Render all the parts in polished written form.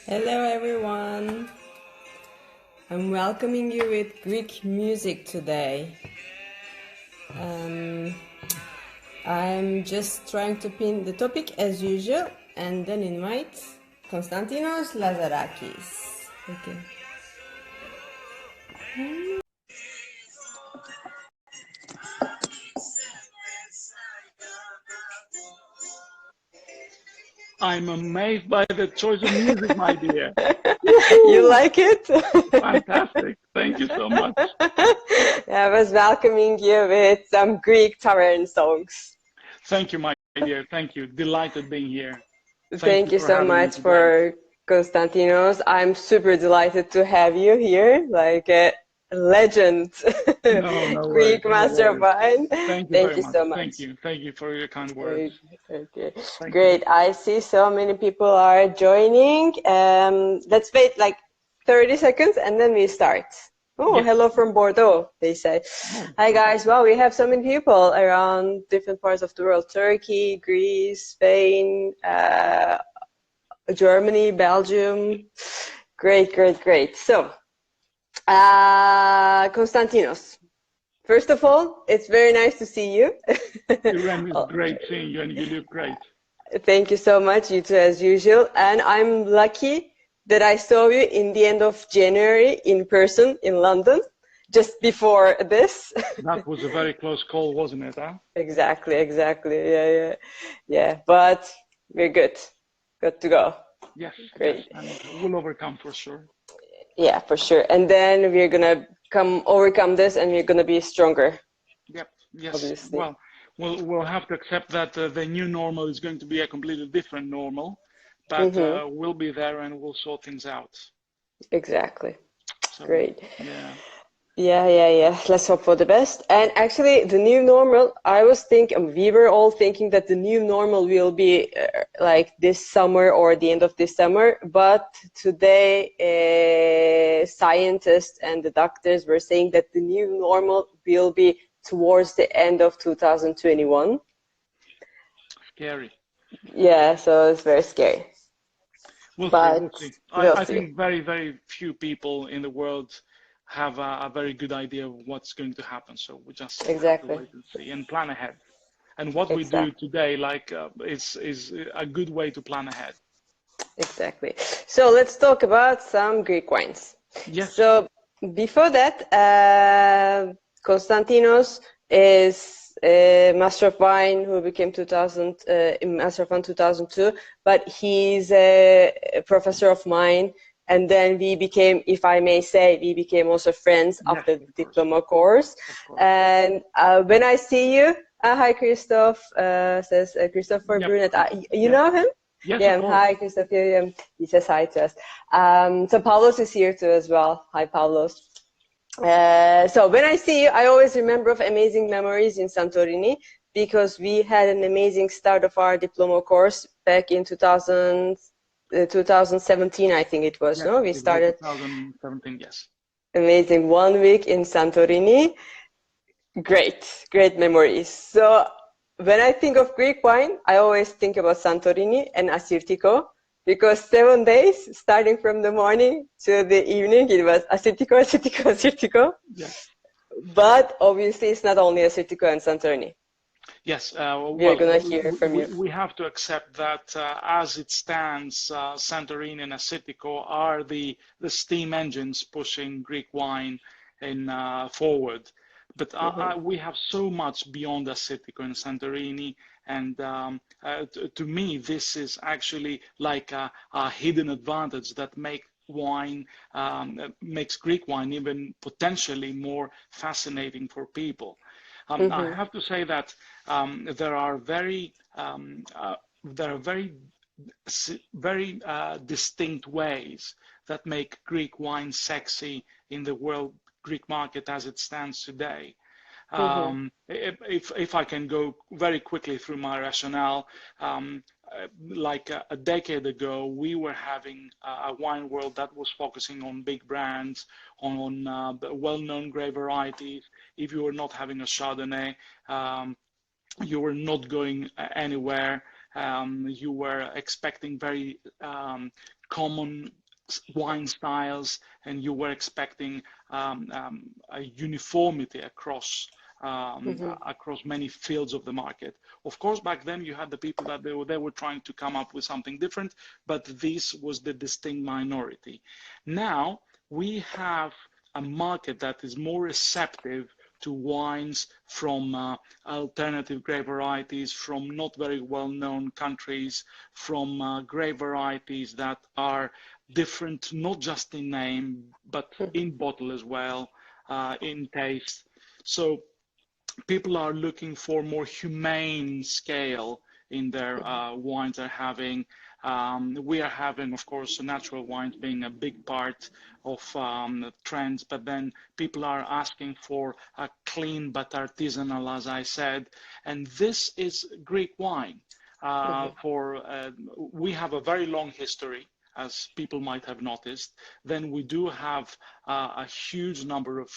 Hello everyone. I'm welcoming you with Greek music today. I'm just trying to pin the topic as usual and then invite Konstantinos Lazarakis. Okay. I'm amazed by the choice of music, my dear. You like it? Fantastic. Thank you so much. I was welcoming you with some Greek tavern songs. Thank you, my dear. Thank you. Delighted being here. Thank you For so having me much today. for Konstantinos. I'm super delighted to have you here, like a legend, No worries. Greek No master of worries. wine. Thank you Thank very you much. so much. Thank you. Thank you for your kind words. Okay. Thank you. Great. I see so many people are joining. Let's wait like 30 seconds and then we start. Oh, Yes. hello from Bordeaux, they say. Oh, Hi okay. guys. Wow, we have so many people around different parts of the world. Turkey, Greece, Spain, Germany, Belgium. Great. So, Konstantinos, first of all, it's very nice to see you. Irene, it's great seeing you and you look great. Thank you so much, you too, as usual. And I'm lucky that I saw you in the end of January in person in London, just before this. That was a very close call, wasn't it? Huh? Exactly. Yeah. But we're good to go. Yes, Great. and we'll overcome for sure. Yeah, for sure. And then we're gonna overcome this, and we're gonna be stronger. Yep. Yes. Obviously. Well, we'll have to accept that the new normal is going to be a completely different normal, but we'll be there and we'll sort things out. Exactly. So, Great. yeah. Yeah. Let's hope for the best. And actually, the new normal, we were all thinking that the new normal will be like this summer or the end of this summer. But today, scientists and the doctors were saying that the new normal will be towards the end of 2021. Scary. Yeah, so it's very scary. We'll see. But We'll see. we'll I see. think very few people in the world have a very good idea of what's going to happen. So we just have to Exactly. wait and see and plan ahead. And what we do Exactly. today, is a good way to plan ahead. Exactly. So let's talk about some Greek wines. Yes. So before that, Konstantinos is a Master of Wine who became Master of Wine 2002, but he's a professor of mine. And then we became, if I may say, we became also friends Yes, after the of course. diploma course. Of course. And when I see you, hi Christoph, says Christopher Yep. Brunet. You Yep. know him? Yes, Yeah, of course. hi Christoph. He says hi to us. So Pavlos is here too as well. Hi Pavlos. So when I see you, I always remember of amazing memories in Santorini because we had an amazing start of our diploma course back in 2017, I think it was. Yes, No, we it was started 2017. Yes. amazing 1 week in Santorini. Great memories. So when I think of Greek wine, I always think about Santorini and Assyrtiko because 7 days, starting from the morning to the evening, it was Assyrtiko. Yes. But obviously, it's not only Assyrtiko and Santorini. Yes, We are going to hear from you. we have to accept that as it stands, Santorini and Assyrtiko are the steam engines pushing Greek wine forward. But we have so much beyond Assyrtiko and Santorini, and to me, this is actually like a hidden advantage that makes Greek wine even potentially more fascinating for people. I have to say that there are very distinct ways that make Greek wine sexy in the world Greek market as it stands today. If I can go very quickly through my rationale, like a decade ago, we were having a wine world that was focusing on big brands, on well-known grape varieties. If you were not having a Chardonnay, you were not going anywhere. You were expecting very common wine styles, and you were expecting a uniformity across across many fields of the market. Of course, back then you had the people that they were trying to come up with something different, but this was the distinct minority. Now we have a market that is more receptive to wines from alternative grape varieties, from not very well-known countries, from grape varieties that are different, not just in name, but in bottle as well, in taste. So people are looking for more humane scale in their wines they're having. We are having, of course, natural wines being a big part of trends, but then people are asking for a clean but artisanal, as I said, and this is Greek wine. We have a very long history, as people might have noticed. Then we do have a huge number of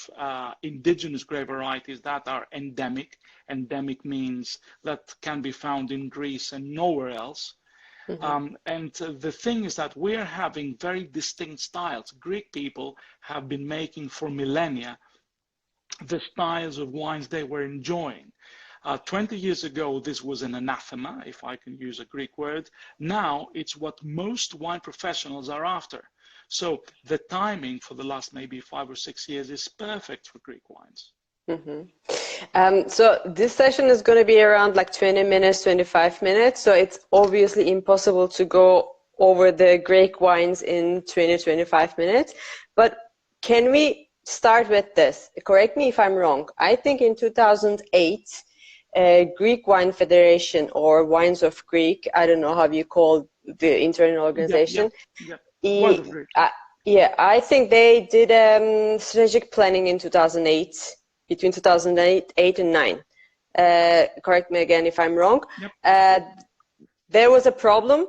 indigenous grape varieties that are endemic. Endemic means that can be found in Greece and nowhere else. And the thing is that we're having very distinct styles. Greek people have been making for millennia the styles of wines they were enjoying. 20 years ago, this was an anathema, if I can use a Greek word. Now it's what most wine professionals are after. So the timing for the last maybe 5 or 6 years is perfect for Greek wines. So this session is going to be around like 20 minutes, 25 minutes. So it's obviously impossible to go over the Greek wines in 20, 25 minutes. But can we start with this? Correct me if I'm wrong. I think in 2008, Greek Wine Federation or Wines of Greek, I don't know how you call the internal organization. I think they did strategic planning in 2008. Between 2008 and 9. Correct me again if I'm wrong. There was a problem.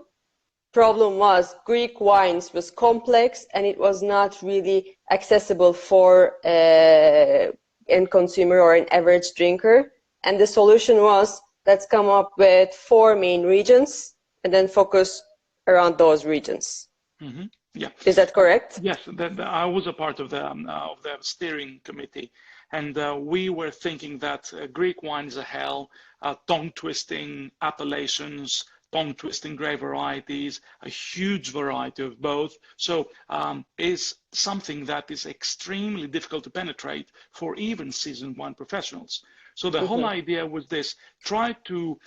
Problem was Greek wines was complex and it was not really accessible for end consumer or an average drinker. And the solution was, let's come up with 4 main regions and then focus around those regions. Is that correct? Yes, I was a part of the steering committee. And we were thinking that Greek wine is a hell, tongue-twisting appellations, tongue-twisting grape varieties, a huge variety of both. So is something that is extremely difficult to penetrate for even seasoned wine professionals. So the whole idea was this: try to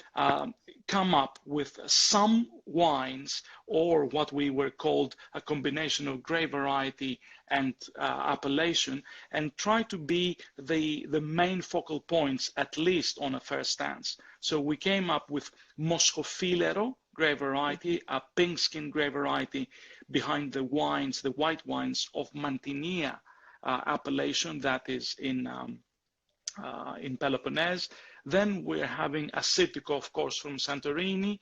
come up with some wines, or what we were called a combination of grape variety and appellation, and try to be the main focal points, at least on a first stance. So we came up with Moschofilero grape variety, a pink skin grape variety behind the wines, the white wines of Mantinia appellation that is in Peloponnese. Then we're having Assyrtiko, of course, from Santorini,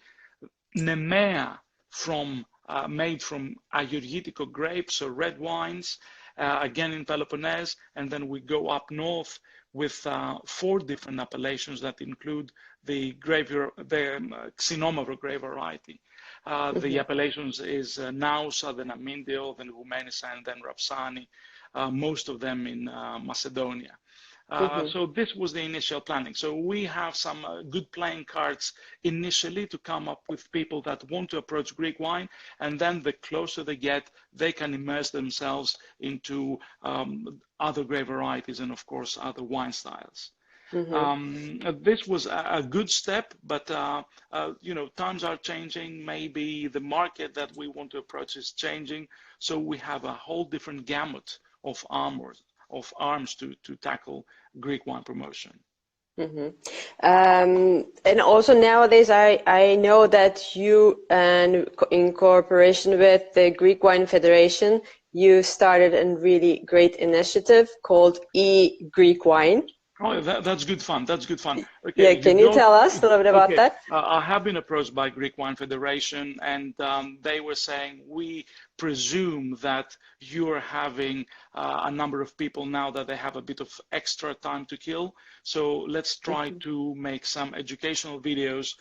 Nemea from made from Agorgitiko grapes, so red wines, again in Peloponnese, and then we go up north with 4 different appellations that include the Xinomavro grape variety. The appellations is Nausa, then Amindio, then Goumenissa, and then Rapsani, most of them in Macedonia. So this was the initial planning. So we have some good playing cards initially to come up with people that want to approach Greek wine, and then the closer they get, they can immerse themselves into other grape varieties and of course other wine styles. This was a good step, but you know, times are changing. Maybe the market that we want to approach is changing, so we have a whole different gamut of arms to tackle Greek wine promotion. And also nowadays, I know that you, and in cooperation with the Greek Wine Federation, you started a really great initiative called E-Greek Wine. Oh, that's good fun. That's good fun. Yeah, Okay, you can you go. tell us a little bit about Okay, that? I have been approached by Greek Wine Federation, and they were saying we presume that you're having a number of people now that they have a bit of extra time to kill. So let's try to make some educational videos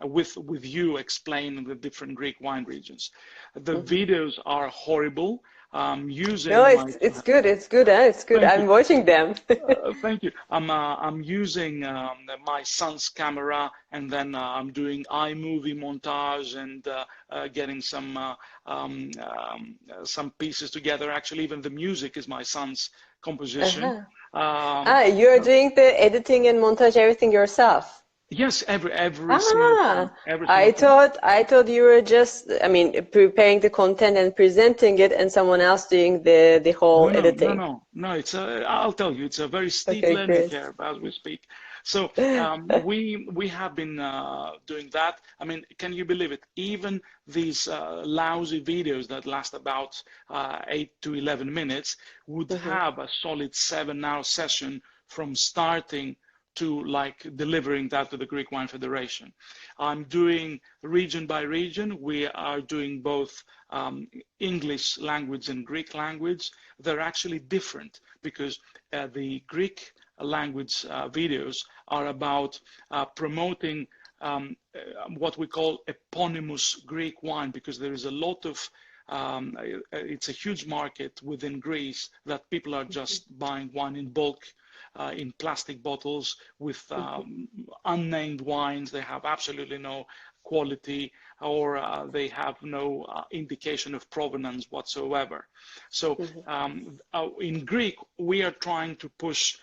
with you explaining the different Greek wine regions. The videos are horrible. No, Using my it's good. It's good. It's good. Thank you. I'm watching them. Thank you. I'm using my son's camera, and then I'm doing iMovie montage and getting some pieces together. Actually, even the music is my son's composition. You're doing the editing and montage everything yourself. Yes, every single thing, every single I thing. thought you were just, I mean, preparing the content and presenting it, and someone else doing the whole editing. No. I'll tell you, it's a very steep Okay, learning great. curve as we speak. So we have been doing that. I mean, can you believe it? Even these lousy videos that last about 8 to 11 minutes would have a solid 7-hour session from starting to like delivering that to the Greek Wine Federation. I'm doing region by region. We are doing both English language and Greek language. They're actually different because the Greek language videos are about promoting what we call eponymous Greek wine, because there is a lot of it's a huge market within Greece that people are just buying wine in bulk in plastic bottles with unnamed wines. They have absolutely no quality, or they have no indication of provenance whatsoever. So in Greek, we are trying to push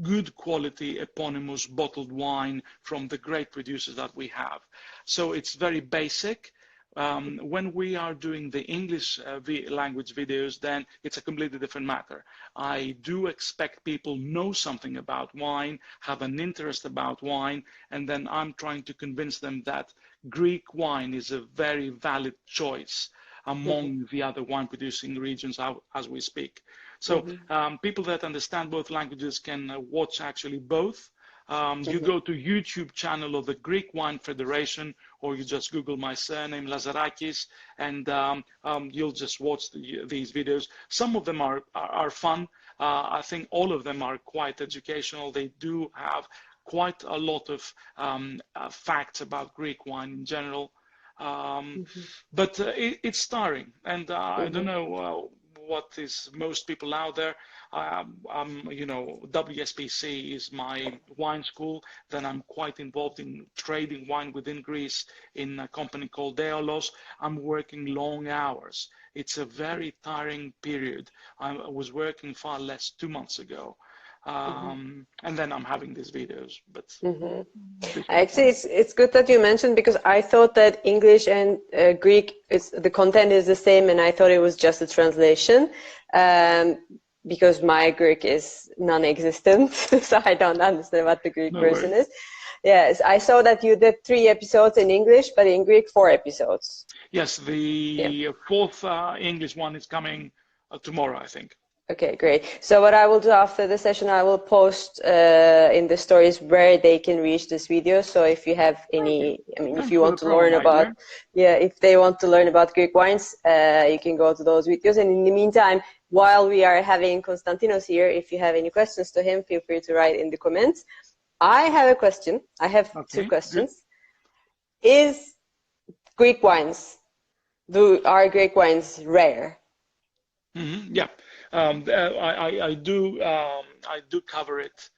good quality eponymous bottled wine from the great producers that we have. So it's very basic. When we are doing the English language videos, then it's a completely different matter. I do expect people know something about wine, have an interest about wine, and then I'm trying to convince them that Greek wine is a very valid choice among the other wine producing regions as we speak. So people that understand both languages can watch actually both. You go to YouTube channel of the Greek Wine Federation, or you just Google my surname, Lazarakis, and you'll just watch these videos. Some of them are fun. I think all of them are quite educational. They do have quite a lot of facts about Greek wine in general. But it's tiring, and I don't know what is most people out there. You know, WSPC is my wine school. Then I'm quite involved in trading wine within Greece in a company called Deolos. I'm working long hours. It's a very tiring period. I was working far less 2 months ago. And then I'm having these videos, but Actually, it's good that you mentioned, because I thought that English and Greek the content is the same, and I thought it was just a translation, because my Greek is non-existent, so I don't understand what the Greek version is. Yes, I saw that you did 3 episodes in English, but in Greek 4 episodes. Yes, the 4th English one is coming tomorrow, I think. Okay, great. So what I will do after the session, I will post in the stories where they can reach this video. So if you have any, I mean, if you want to learn about, if they want to learn about Greek wines, you can go to those videos. And in the meantime, while we are having Konstantinos here, if you have any questions to him, feel free to write in the comments. I have a question. I have 2 questions. Good. Are Greek wines rare? Yeah. I do cover it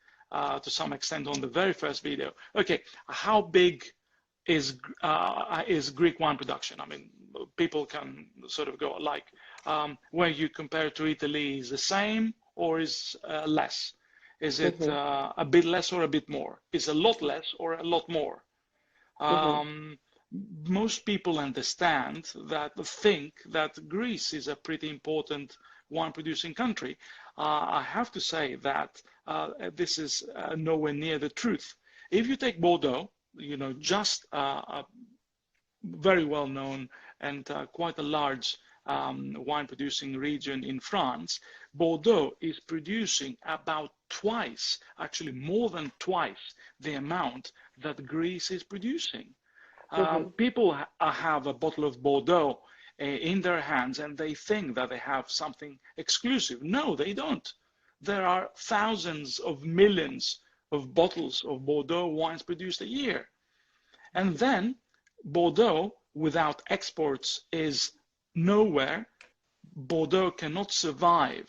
to some extent on the very first video. Okay, how big is Greek wine production? I mean, people can sort of go like, where you compare to Italy, is the same or is less? Is it a bit less or a bit more? Is a lot less or a lot more? Most people understand that, think that Greece is a pretty important wine producing country. I have to say that this is nowhere near the truth. If you take Bordeaux, you know, just a very well known and quite a large wine producing region in France, Bordeaux is producing about twice, actually more than twice the amount that Greece is producing. People have a bottle of Bordeaux in their hands and they think that they have something exclusive. No, they don't. There are thousands of millions of bottles of Bordeaux wines produced a year. And then Bordeaux without exports is nowhere. Bordeaux cannot survive.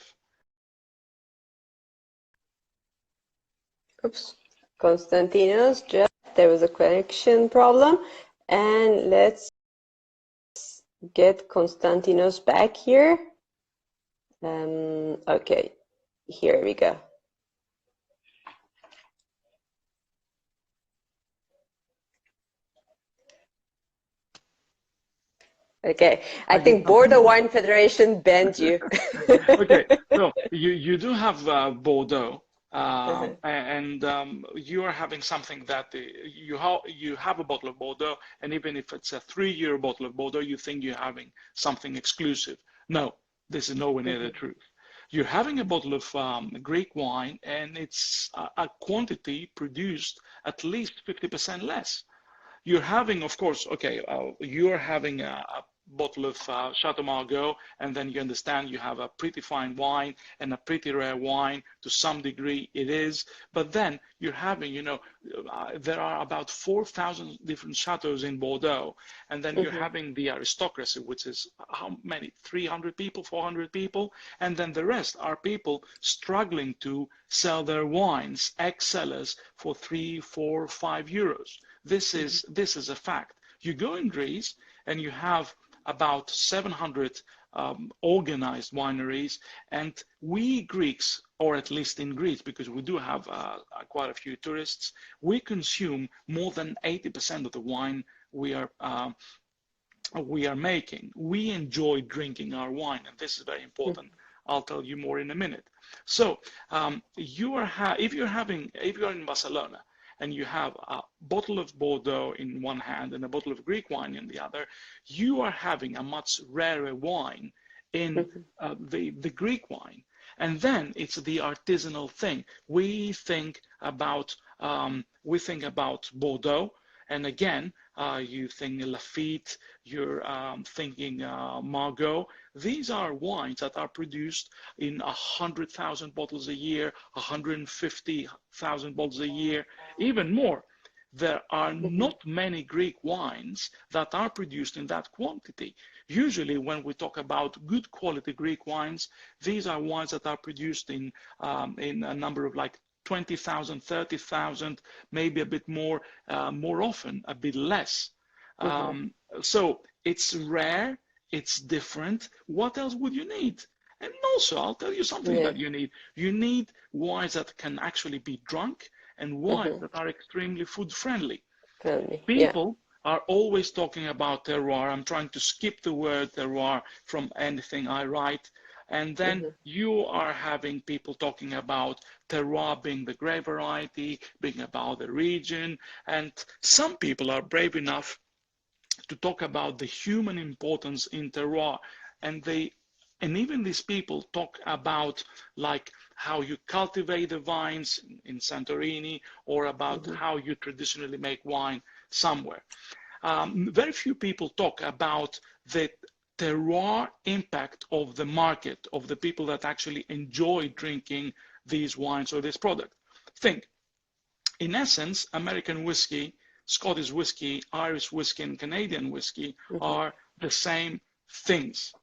Oops, Konstantinos, just there was a connection problem, and let's get Konstantinos back here. Okay, here we go. Okay, I think Bordeaux Wine Federation banned you. Okay, so you do have Bordeaux, and you are having something that you have a bottle of Bordeaux, and even if it's a 3-year bottle of Bordeaux, you think you're having something exclusive. No, this is nowhere near the truth. You're having a bottle of Greek wine, and it's a quantity produced at least 50% less. You're having, of course, okay, you're having a bottle of Chateau Margaux, and then you understand you have a pretty fine wine and a pretty rare wine. To some degree it is, but then you're having, there are about 4,000 different chateaus in Bordeaux, and then you're having the aristocracy, which is how many, 300 people, 400 people, and then the rest are people struggling to sell their wines, ex-sellers, for 3, 4, 5 euros. This is a fact. You go in Greece and you have about 700 organized wineries, and we Greeks, or at least in Greece, because we do have quite a few tourists, we consume more than 80% of the wine we are making. We enjoy drinking our wine, and this is very important. I'll tell you more in a minute. So if you're in Barcelona, and you have a bottle of Bordeaux in one hand and a bottle of Greek wine in the other, you are having a much rarer wine in the Greek wine. And then it's the artisanal thing. We think about Bordeaux, and again, you think Lafite, you're thinking Margaux. These are wines that are produced in 100,000 bottles a year, 150,000 bottles a year, even more. There are not many Greek wines that are produced in that quantity. Usually when we talk about good quality Greek wines, these are wines that are produced in a number of like 20,000, 30,000, maybe a bit more, more often a bit less. So it's rare, it's different. What else would you need? And also, I'll tell you something that you need. You need wines that can actually be drunk and wines that are extremely food friendly. People are always talking about terroir. I'm trying to skip the word terroir from anything I write. And then you are having people talking about terroir being the grape variety, being about the region. And some people are brave enough to talk about the human importance in terroir. And even these people talk about like how you cultivate the vines in Santorini, or about how you traditionally make wine somewhere. Very few people talk about the terroir impact of the market, of the people that actually enjoy drinking these wines or this product. Think, in essence, American whiskey, Scottish whiskey, Irish whiskey, and Canadian whiskey are the same things.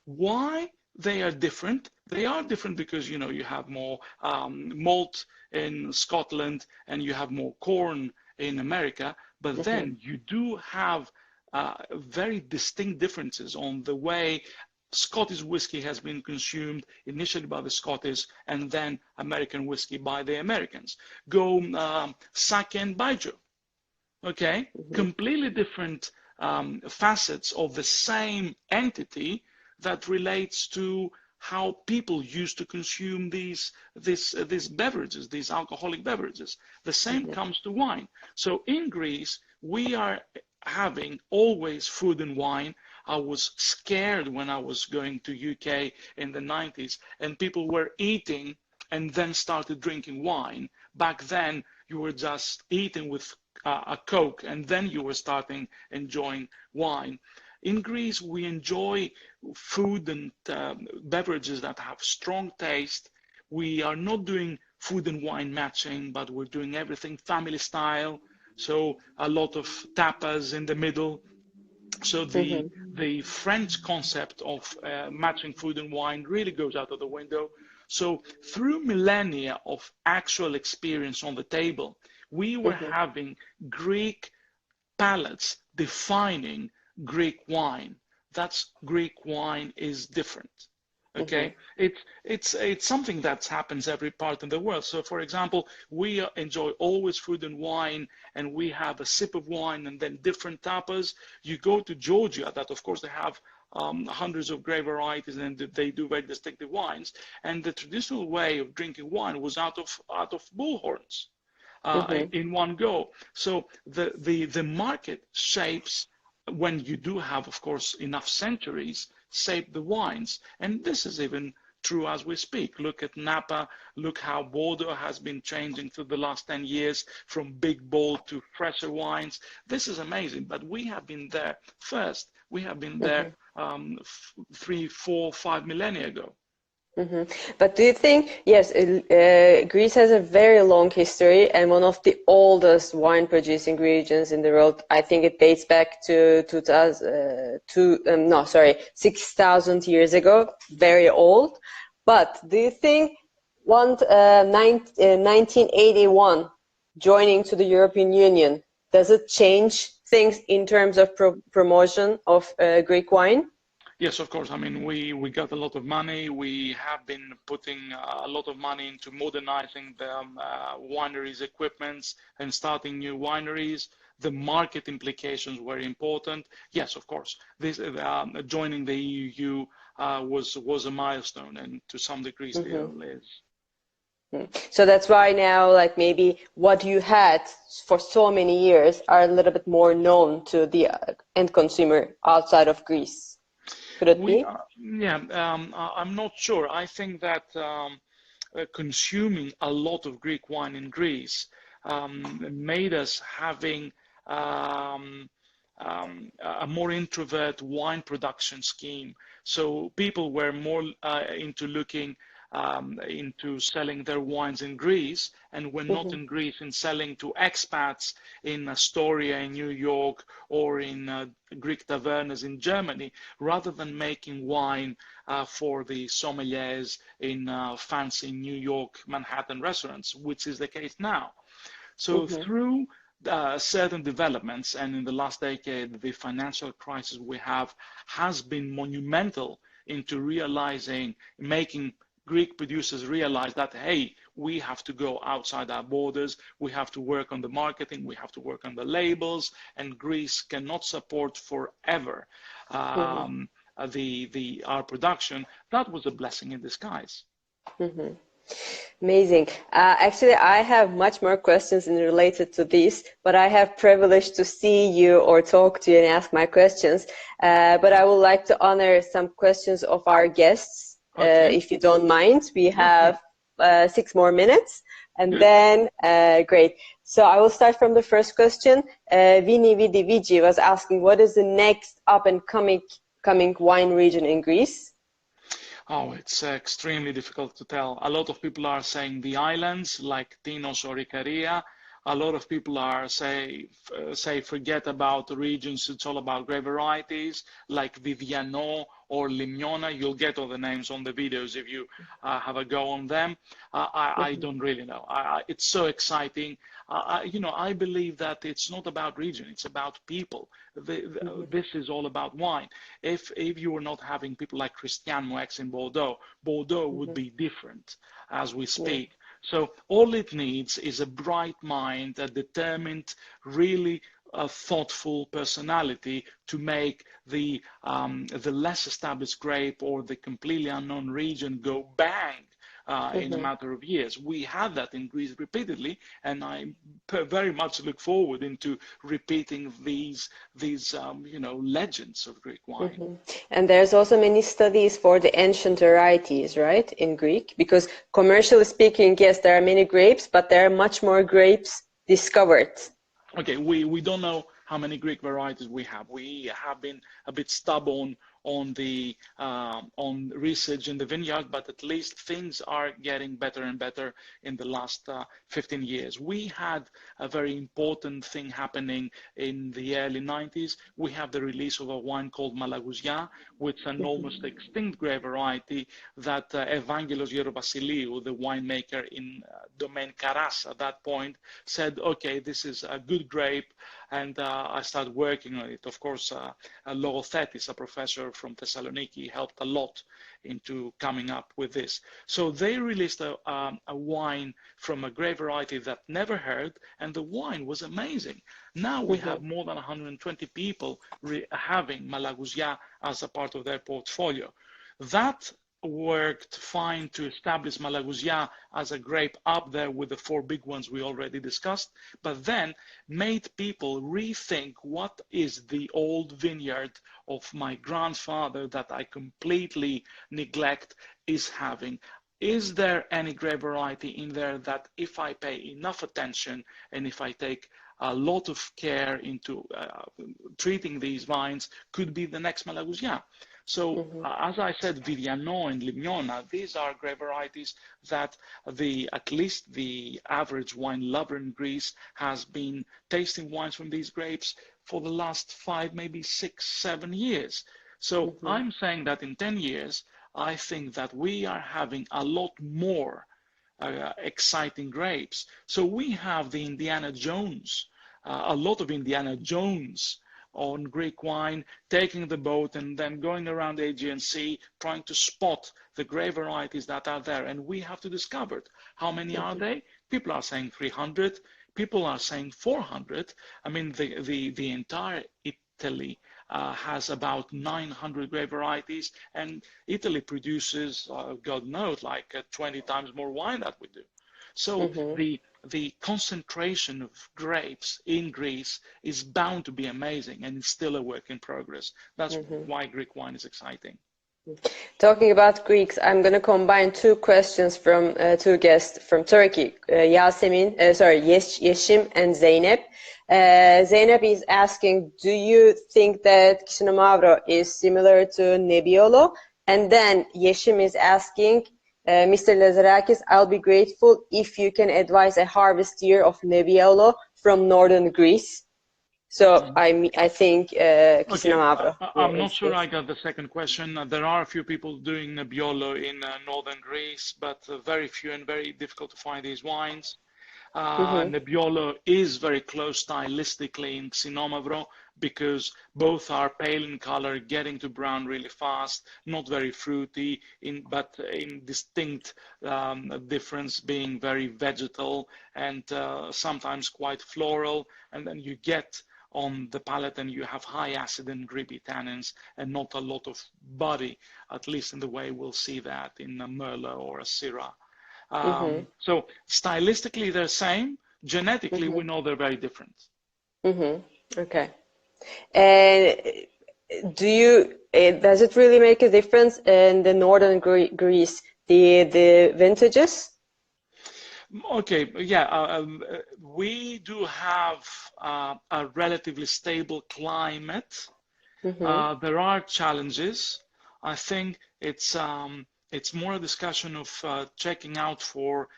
Why they are different? They are different because, you have more malt in Scotland and you have more corn in America, but then you do have very distinct differences on the way Scottish whiskey has been consumed initially by the Scottish, and then American whiskey by the Americans. Go sake and baijiu, okay? Completely different facets of the same entity that relates to how people used to consume these beverages, these alcoholic beverages. The same comes to wine. So in Greece, we are having always food and wine. I was scared when I was going to UK in the 90s and people were eating and then started drinking wine. Back then, you were just eating with a Coke, and then you were starting enjoying wine. In Greece, we enjoy food and beverages that have strong taste. We are not doing food and wine matching, but we're doing everything family style. So a lot of tapas in the middle. So the French concept of matching food and wine really goes out of the window. So through millennia of actual experience on the table, we were having Greek palates defining Greek wine. That's Greek wine is different. Okay, it's something that happens every part in the world. So, for example, we enjoy always food and wine, and we have a sip of wine and then different tapas. You go to Georgia, that of course they have hundreds of grape varieties, and they do very distinctive wines. And the traditional way of drinking wine was out of bullhorns in one go. So the market shapes, when you do have, of course, enough centuries, shape the wines. And this is even true as we speak. Look at Napa, look how Bordeaux has been changing through the last 10 years from big, bold to fresher wines. This is amazing, but we have been there first. We have been there 3, 4, 5 millennia ago. But do you think, yes, Greece has a very long history and one of the oldest wine producing regions in the world. I think it dates back to 6,000 years ago, very old. But do you think 1981 joining to the European Union, does it change things in terms of promotion of Greek wine? Yes, of course. I mean, we got a lot of money. We have been putting a lot of money into modernizing the wineries' equipments and starting new wineries. The market implications were important. Yes, of course. This joining the EU was a milestone, and to some degree still is. So that's why now, like, maybe what you had for so many years are a little bit more known to the end consumer outside of Greece. Could it be? I'm not sure. I think that consuming a lot of Greek wine in Greece made us having a more introvert wine production scheme. So people were more into looking into selling their wines in Greece, and we're not in Greece in selling to expats in Astoria in New York or in Greek tavernas in Germany, rather than making wine for the sommeliers in fancy New York Manhattan restaurants, which is the case now. So through certain developments, and in the last decade, the financial crisis we have has been monumental into realizing, making Greek producers realize that, hey, we have to go outside our borders, we have to work on the marketing, we have to work on the labels, and Greece cannot support forever our production. That was a blessing in disguise. Amazing. Actually, I have much more questions related to this, but I have privilege to see you or talk to you and ask my questions. But I would like to honor some questions of our guests. If you don't mind, we have 6 more minutes, and then great. So I will start from the first question. Vini Vidi Vici was asking, what is the next up and coming wine region in Greece? Oh, it's extremely difficult to tell. A lot of people are saying the islands like Tinos or Icaria. A lot of people are say forget about the regions. It's all about grape varieties like Viviano or Limnona. You'll get all the names on the videos if you have a go on them. I don't really know. It's so exciting. I believe that it's not about region. It's about people. This is all about wine. If you were not having people like Christian Moex in Bordeaux, Bordeaux would be different as we speak. So all it needs is a bright mind, a determined, really thoughtful personality to make the less established grape or the completely unknown region go bang in a matter of years. We had that in Greece repeatedly, and I very much look forward into repeating these legends of Greek wine. And there's also many studies for the ancient varieties, right, in Greek? Because commercially speaking, yes, there are many grapes, but there are much more grapes discovered. Okay, we don't know how many Greek varieties we have. We have been a bit stubborn on the on research in the vineyard, but at least things are getting better and better in the last 15 years. We had a very important thing happening in the early 90s. We have the release of a wine called Malagousia, which is an almost extinct grape variety that Evangelos Gerovassiliou, the winemaker in Domaine Karas at that point, said, okay, this is a good grape, and I started working on it. Of course, Logothetis, a professor from Thessaloniki, helped a lot into coming up with this. So they released a wine from a grape variety that never heard, and the wine was amazing. Now we have more than 120 people having Malagousia as a part of their portfolio. That worked fine to establish Malagousia as a grape up there with the 4 big ones we already discussed, but then made people rethink what is the old vineyard of my grandfather that I completely neglect is having. Is there any grape variety in there that if I pay enough attention and if I take a lot of care into treating these vines, could be the next Malagousia? So as I said, Vidiano and Limona, these are grape varieties that at least the average wine lover in Greece has been tasting wines from these grapes for the last 5, maybe 6, 7 years. So I'm saying that in 10 years, I think that we are having a lot more exciting grapes. So we have the Indiana Jones, a lot of Indiana Jones on Greek wine, taking the boat and then going around the Aegean Sea, trying to spot the grape varieties that are there. And we have to discover it. How many are they? People are saying 300. People are saying 400. I mean, the entire Italy has about 900 grape varieties, and Italy produces, God knows, like 20 times more wine than we do. So the concentration of grapes in Greece is bound to be amazing, and it's still a work in progress. That's why Greek wine is exciting. Talking about Greeks, I'm going to combine 2 questions from 2 guests from Turkey, Yeşim and Zeynep. Zeynep is asking, do you think that Chisinau is similar to Nebbiolo? And then Yeşim is asking, Mr. Lazarakis, I'll be grateful if you can advise a harvest year of Nebbiolo from northern Greece. So I think Chisinau. I'm not sure I got the second question. There are a few people doing Nebbiolo in northern Greece, but very few and very difficult to find these wines. Nebbiolo is very close stylistically in Xinomavro because both are pale in color, getting to brown really fast, not very fruity, but in distinct difference, being very vegetal and sometimes quite floral. And then you get on the palate and you have high acid and grippy tannins and not a lot of body, at least in the way we'll see that in a Merlot or a Syrah. So stylistically they're same. Genetically, we know they're very different. Okay. And does it really make a difference in the northern Greece, the vintages? Okay, yeah, we do have a relatively stable climate. There are challenges. I think it's more a discussion of checking out for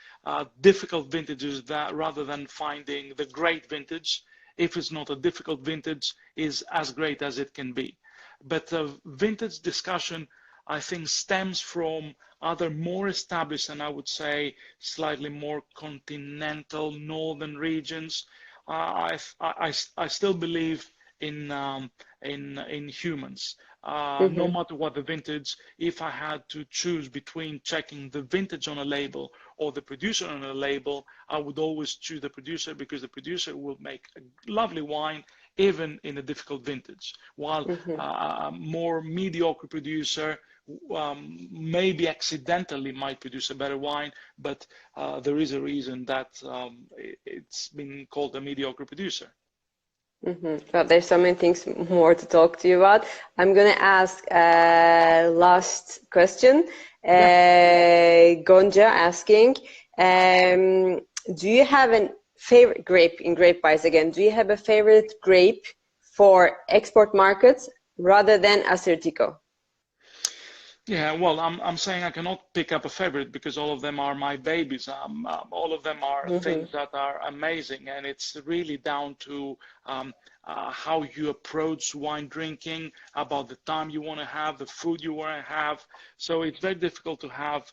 difficult vintages rather than finding the great vintage. If it's not a difficult vintage, is as great as it can be. But the vintage discussion, I think, stems from other more established and I would say slightly more continental northern regions. I still believe in humans. No matter what the vintage, if I had to choose between checking the vintage on a label or the producer on a label, I would always choose the producer because the producer will make a lovely wine even in a difficult vintage, while a more mediocre producer maybe accidentally might produce a better wine, but there is a reason that it's been called a mediocre producer. Well, there's so many things more to talk to you about. I'm going to ask last question. Gonja asking, do you have a favorite grape in grape wise again? Do you have a favorite grape for export markets rather than Assyrtiko? Yeah, well, I'm saying I cannot pick up a favorite because all of them are my babies. All of them are things that are amazing, and it's really down to how you approach wine drinking, about the time you want to have, the food you want to have. So it's very difficult to have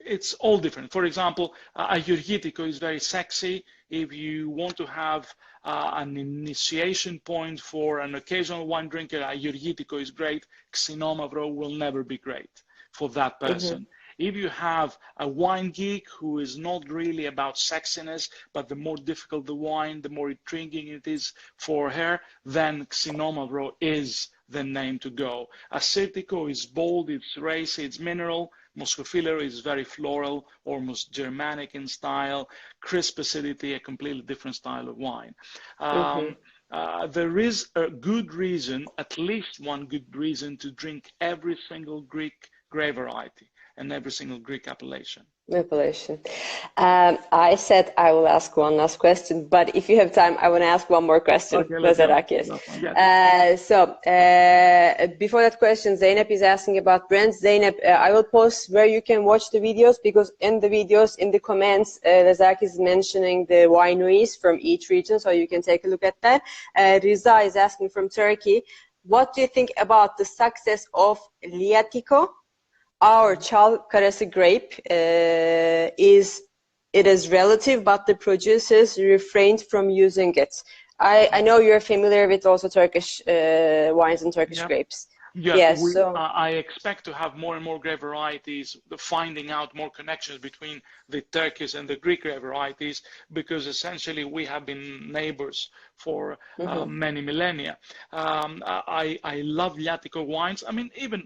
it's all different. For example, a Eurgitiko is very sexy. If you want to have an initiation point for an occasional wine drinker, a Eurgitiko is great. Xinomavro will never be great for that person. If you have a wine geek who is not really about sexiness, but the more difficult the wine, the more intriguing it is for her, then Xinomavro is the name to go. Assyrtiko is bold, it's racy, it's mineral. Moscofilero is very floral, almost Germanic in style. Crisp acidity, a completely different style of wine. There is a good reason, at least one good reason, to drink every single Greek grape variety and every single Greek appellation. I said I will ask one last question, but if you have time, I want to ask one more question, Lazarakis. Before that question, Zeynep is asking about brands. Zeynep, I will post where you can watch the videos, because in the videos, in the comments, Lazarakis is mentioning the wineries from each region, so you can take a look at that. Riza is asking from Turkey, what do you think about the success of Liatiko? Our Çal Karası grape it is relative, but the producers refrained from using it. I know you're familiar with also Turkish wines and Turkish grapes. Yes, I expect to have more and more grape varieties, finding out more connections between the Turkish and the Greek grape varieties, because essentially we have been neighbors for many millennia. I love Liatiko wines. I mean, even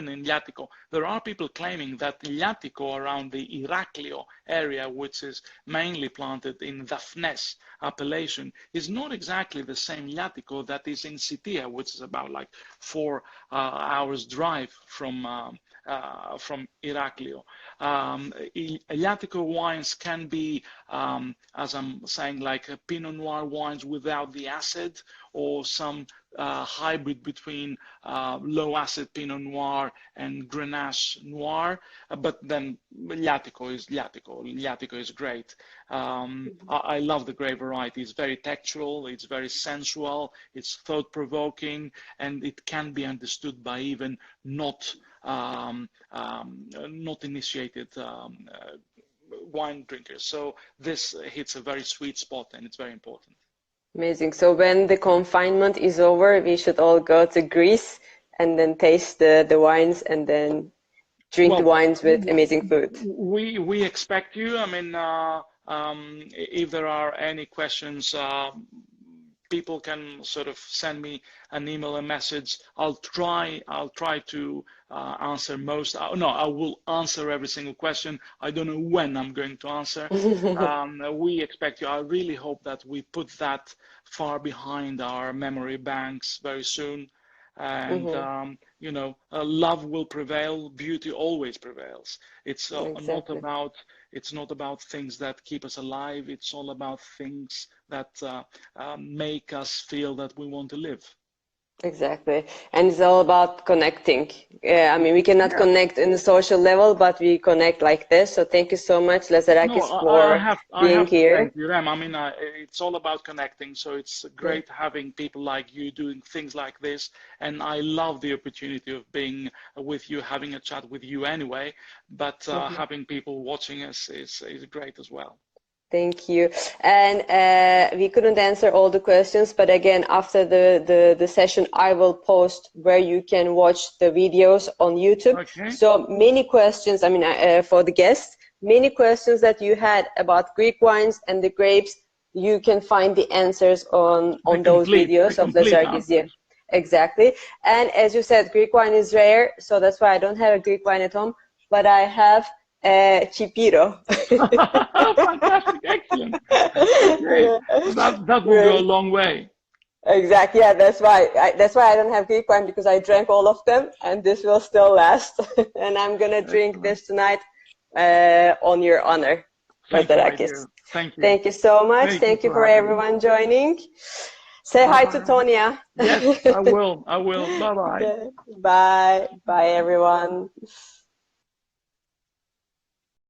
in Liatiko, there are people claiming that Liatiko around the Iraklio area, which is mainly planted in Daphnes appellation, is not exactly the same Liatiko that is in Sitia, which is about like 4 hours drive from Iraklio. Liatiko wines can be, as I'm saying, like Pinot Noir wines without the acid, or some hybrid between low acid Pinot Noir and Grenache Noir. But then Liatiko is Liatiko. Liatiko is great. I love the grape variety. It's very textural, it's very sensual, it's thought-provoking, and it can be understood by even not initiated wine drinkers. So this hits a very sweet spot, and it's very important. Amazing. So when the confinement is over, we should all go to Greece and then taste the wines and then drink the wines with amazing food. We expect you. I mean, if there are any questions, people can sort of send me an email, a message. I'll try to answer most. No, I will answer every single question. I don't know when I'm going to answer. We expect you. I really hope that we put that far behind our memory banks very soon. And you know, love will prevail. Beauty always prevails. It's not about things that keep us alive. It's all about things that make us feel that we want to live. Exactly. And it's all about connecting. I mean, we cannot connect in the social level, but we connect like this. So thank you so much, Lazarakis, for being here. Thank you, Rem. I mean, it's all about connecting. So it's great having people like you doing things like this. And I love the opportunity of being with you, having a chat with you anyway. But having people watching us is great as well. Thank you. And we couldn't answer all the questions, but again, after the session, I will post where you can watch the videos on YouTube. Okay. So many questions, I mean, for the guests, many questions that you had about Greek wines and the grapes, you can find the answers on those videos of Lazarakis. Yeah, exactly. And as you said, Greek wine is rare, so that's why I don't have a Greek wine at home, but I have Chipiro. Fantastic, excellent. Okay, that will go a long way. Exactly. Yeah, that's why I don't have Greek wine, because I drank all of them, and this will still last. And I'm gonna drink this tonight on your honor, Lazarakis. Thank you. Thank you so much. Thank you for everyone joining. Say hi to Tonya. Yes, I will. Bye bye. Okay. Bye. Bye, everyone.